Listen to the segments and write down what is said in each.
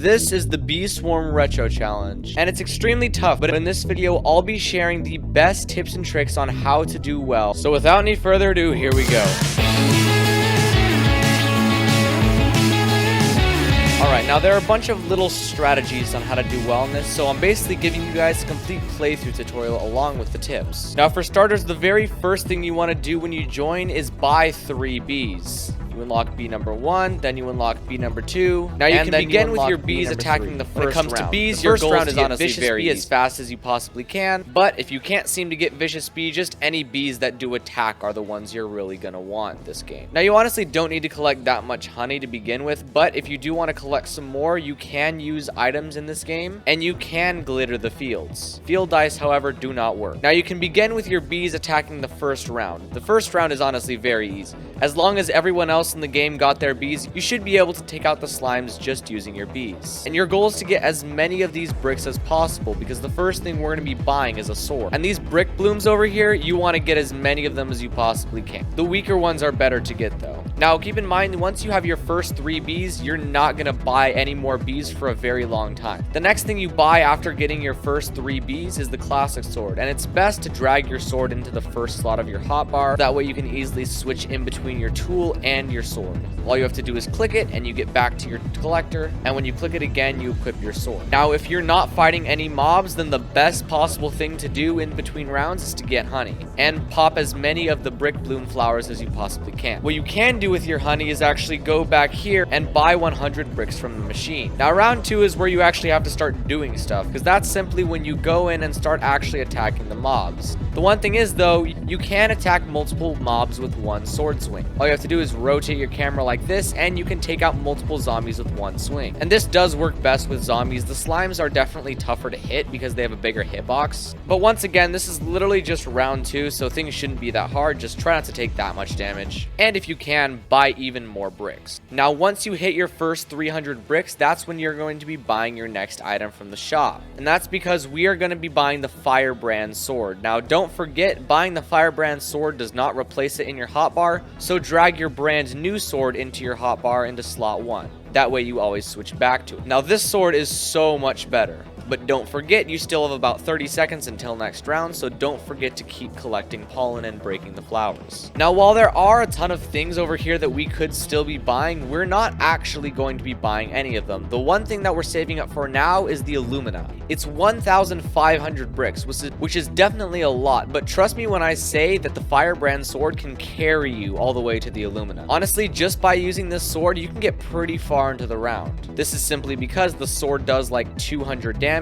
This is the Bee Swarm Retro Challenge, and it's extremely tough, but in this video, I'll be sharing the best tips and tricks on how to do well. So without any further ado, here we go. Alright, now there are a bunch of little strategies on how to do well in this, so I'm basically giving you guys a complete playthrough tutorial along with the tips. Now for starters, the very first thing you want to do when you join is buy 3 bees. You unlock bee number 1, then you unlock bee number 2. Now you can begin with your bees attacking the first round. When it comes to bees, your goal is to get vicious bee as fast as you possibly can, but if you can't seem to get vicious bee, just any bees that do attack are the ones you're really gonna want this game. Now you honestly don't need to collect that much honey to begin with, but if you do want to collect some more, you can use items in this game, and you can glitter the fields. Field dice, however, do not work. Now you can begin with your bees attacking the first round. The first round is honestly very easy. As long as everyone else in the game got their bees, you should be able to take out the slimes just using your bees. And your goal is to get as many of these bricks as possible, because the first thing we're going to be buying is a sword. And these brick blooms over here, you want to get as many of them as you possibly can. The weaker ones are better to get though. Now keep in mind, once you have your first 3 bees, you're not going to buy any more bees for a very long time. The next thing you buy after getting your first 3 bees is the classic sword, and it's best to drag your sword into the first slot of your hotbar. That way you can easily switch in between your tool and your sword. All you have to do is click it and you get back to your collector, and when you click it again, you equip your sword. Now if you're not fighting any mobs, then the best possible thing to do in between rounds is to get honey and pop as many of the brick bloom flowers as you possibly can. What you can do with your honey is actually go back here and buy 100 bricks from the machine. Now round 2 is where you actually have to start doing stuff, because that's simply when you go in and start actually attacking the mobs. The one thing is though, you can attack multiple mobs with one sword swing. All you have to do is rotate your camera like this, and you can take out multiple zombies with one swing. And this does work best with zombies. The slimes are definitely tougher to hit because they have a bigger hitbox. But once again, this is literally just round 2, so things shouldn't be that hard. Just try not to take that much damage. And if you can, buy even more bricks. Now once you hit your first 300 bricks, that's when you're going to be buying your next item from the shop. And that's because we are going to be buying the firebrand sword. Now don't forget, buying the firebrand sword does not replace it in your hotbar, so drag your brand new sword into your hotbar into slot 1. That way you always switch back to it. Now this sword is so much better. But don't forget, you still have about 30 seconds until next round, so don't forget to keep collecting pollen and breaking the flowers. Now, while there are a ton of things over here that we could still be buying, we're not actually going to be buying any of them. The one thing that we're saving up for now is the alumina. It's 1,500 bricks, which is definitely a lot, but trust me when I say that the firebrand sword can carry you all the way to the alumina. Honestly, just by using this sword, you can get pretty far into the round. This is simply because the sword does like 200 damage,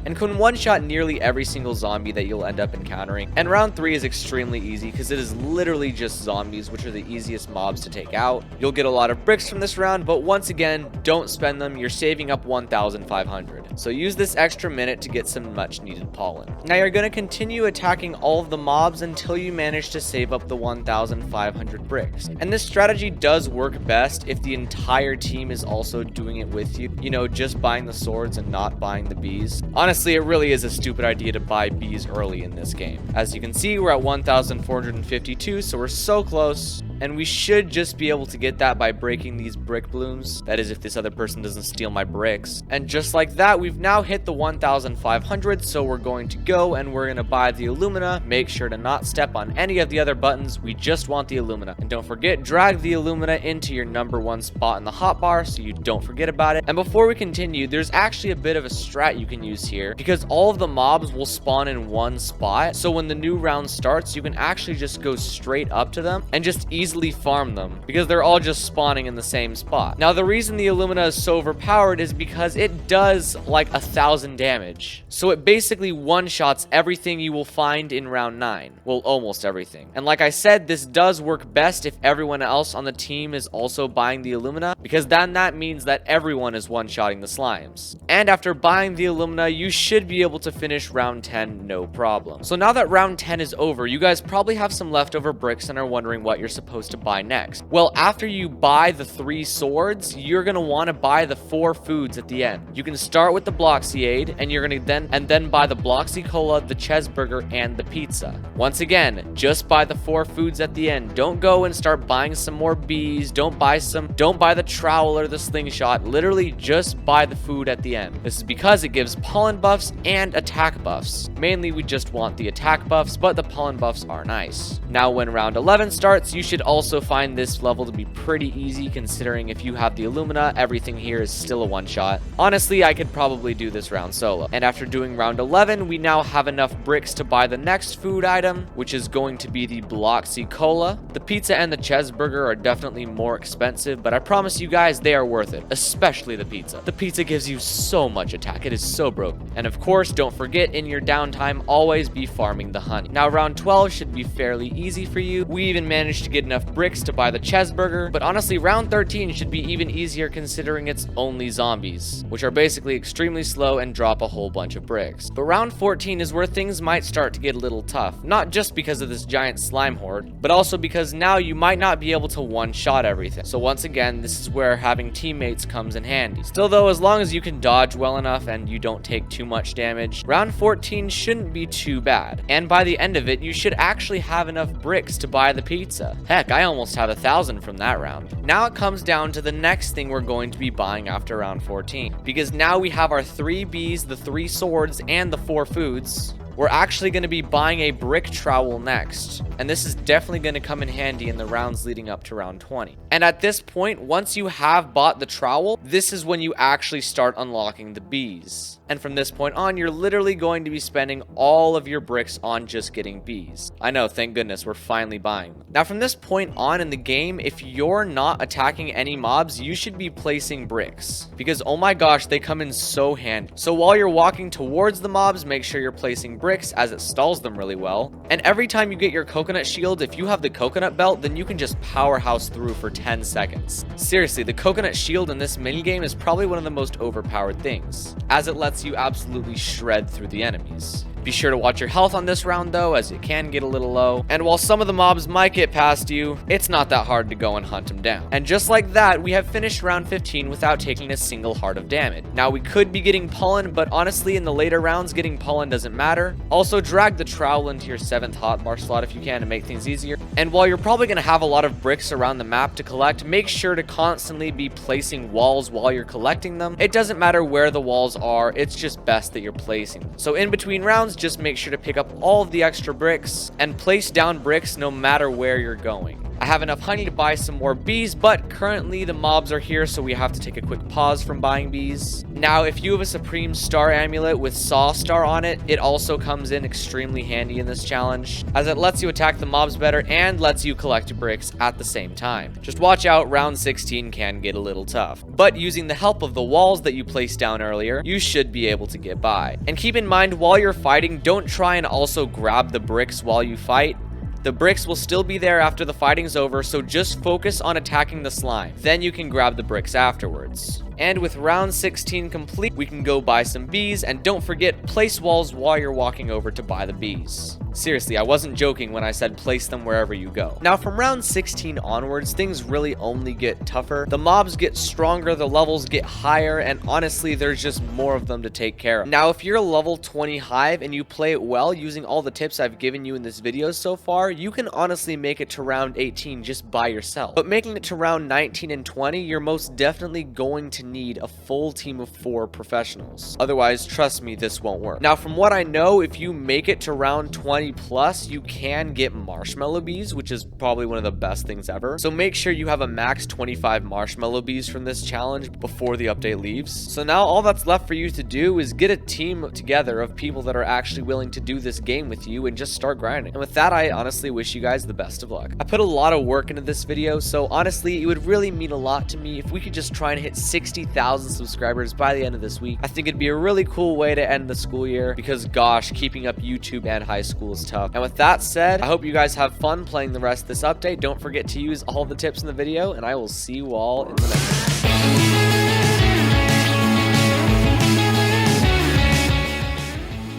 and can one-shot nearly every single zombie that you'll end up encountering. And round 3 is extremely easy because it is literally just zombies, which are the easiest mobs to take out. You'll get a lot of bricks from this round, but once again, don't spend them. You're saving up 1,500. So use this extra minute to get some much needed pollen. Now you're going to continue attacking all of the mobs until you manage to save up the 1,500 bricks. And this strategy does work best if the entire team is also doing it with you. You know, just buying the swords and not buying the bees. Honestly, it really is a stupid idea to buy bees early in this game. As you can see, we're at 1,452, so we're so close. And we should just be able to get that by breaking these brick blooms. That is, if this other person doesn't steal my bricks. And just like that, we've now hit the 1,500, so we're going to go and we're going to buy the alumina. Make sure to not step on any of the other buttons. We just want the alumina. And don't forget, drag the alumina into your number 1 spot in the hotbar so you don't forget about it. And before we continue, there's actually a bit of a strat you can use here, because all of the mobs will spawn in one spot. So when the new round starts, you can actually just go straight up to them and just easily farm them, because they're all just spawning in the same spot. Now the reason the alumina is so overpowered is because it does like 1,000 damage. So it basically one-shots everything you will find in round 9. Well, almost everything. And like I said, this does work best if everyone else on the team is also buying the alumina, because then that means that everyone is one-shotting the slimes. And after buying the alumina, you should be able to finish round 10 no problem. So now that round 10 is over, you guys probably have some leftover bricks and are wondering what you're supposed supposed to buy next? Well, after you buy the 3 swords, you're going to want to buy the 4 foods at the end. You can start with the Bloxiade, and you're going to then buy the Bloxy Cola, the cheeseburger, and the pizza. Once again, just buy the 4 foods at the end. Don't go and start buying some more bees. Don't buy the trowel or the slingshot. Literally just buy the food at the end. This is because it gives pollen buffs and attack buffs. Mainly we just want the attack buffs, but the pollen buffs are nice. Now when round 11 starts, you should also find this level to be pretty easy, considering if you have the alumina, everything here is still a one-shot. Honestly, I could probably do this round solo. And after doing round 11, we now have enough bricks to buy the next food item, which is going to be the Bloxy Cola. The pizza and the cheeseburger are definitely more expensive, but I promise you guys they are worth it, especially the pizza. The pizza gives you so much attack, it is so broken. And of course, don't forget, in your downtime, always be farming the honey. Now round 12 should be fairly easy for you. We even managed to get enough bricks to buy the cheeseburger, but honestly round 13 should be even easier considering it's only zombies, which are basically extremely slow and drop a whole bunch of bricks. But round 14 is where things might start to get a little tough, not just because of this giant slime horde, but also because now you might not be able to one-shot everything. So once again, this is where having teammates comes in handy. Still though, as long as you can dodge well enough and you don't take too much damage, round 14 shouldn't be too bad. And by the end of it, you should actually have enough bricks to buy the pizza. Heck, I almost have 1,000 from that round. Now it comes down to the next thing we're going to be buying after round 14, because now we have our 3 bees, the 3 swords, and the 4 foods. We're actually going to be buying a brick trowel next, and this is definitely going to come in handy in the rounds leading up to round 20. And at this point, once you have bought the trowel, this is when you actually start unlocking the bees. And from this point on, you're literally going to be spending all of your bricks on just getting bees. I know, thank goodness, we're finally buying them. Now from this point on in the game, if you're not attacking any mobs, you should be placing bricks, because oh my gosh, they come in so handy. So while you're walking towards the mobs, make sure you're placing bricks, as it stalls them really well. And every time you get your coconut shield, if you have the coconut belt, then you can just powerhouse through for 10 seconds. Seriously, the coconut shield in this minigame is probably one of the most overpowered things, as it lets you absolutely shred through the enemies. Be sure to watch your health on this round though, as it can get a little low. And while some of the mobs might get past you, it's not that hard to go and hunt them down. And just like that, we have finished round 15 without taking a single heart of damage. Now we could be getting pollen, but honestly in the later rounds, getting pollen doesn't matter. Also drag the trowel into your 7th hotbar slot if you can to make things easier. And while you're probably going to have a lot of bricks around the map to collect, make sure to constantly be placing walls while you're collecting them. It doesn't matter where the walls are, it's just best that you're placing them. So in between rounds, just make sure to pick up all of the extra bricks and place down bricks no matter where you're going. I have enough honey to buy some more bees, but currently the mobs are here, so we have to take a quick pause from buying bees. Now, if you have a Supreme Star Amulet with Saw Star on it, it also comes in extremely handy in this challenge, as it lets you attack the mobs better and lets you collect bricks at the same time. Just watch out, round 16 can get a little tough. But using the help of the walls that you placed down earlier, you should be able to get by. And keep in mind, while you're fighting, don't try and also grab the bricks while you fight. The bricks will still be there after the fighting's over, so just focus on attacking the slime. Then you can grab the bricks afterwards. And with round 16 complete, we can go buy some bees, and don't forget, place walls while you're walking over to buy the bees. Seriously, I wasn't joking when I said place them wherever you go. Now from round 16 onwards, things really only get tougher. The mobs get stronger, the levels get higher, and honestly, there's just more of them to take care of. Now if you're a level 20 hive and you play it well using all the tips I've given you in this video so far, you can honestly make it to round 18 just by yourself. But making it to round 19 and 20, you're most definitely going to need a full team of 4 professionals. Otherwise, trust me, this won't work. Now from what I know, if you make it to round 20 plus, you can get marshmallow bees, which is probably one of the best things ever. So make sure you have a max 25 marshmallow bees from this challenge before the update leaves. So now all that's left for you to do is get a team together of people that are actually willing to do this game with you and just start grinding. And with that, I honestly wish you guys the best of luck. I put a lot of work into this video, so honestly, it would really mean a lot to me if we could just try and hit 60,000 subscribers by the end of this week. I think it'd be a really cool way to end the school year, because gosh, keeping up YouTube and high school is tough. And with that said, I hope you guys have fun playing the rest of this update. Don't forget to use all the tips in the video, and I will see you all in the next one.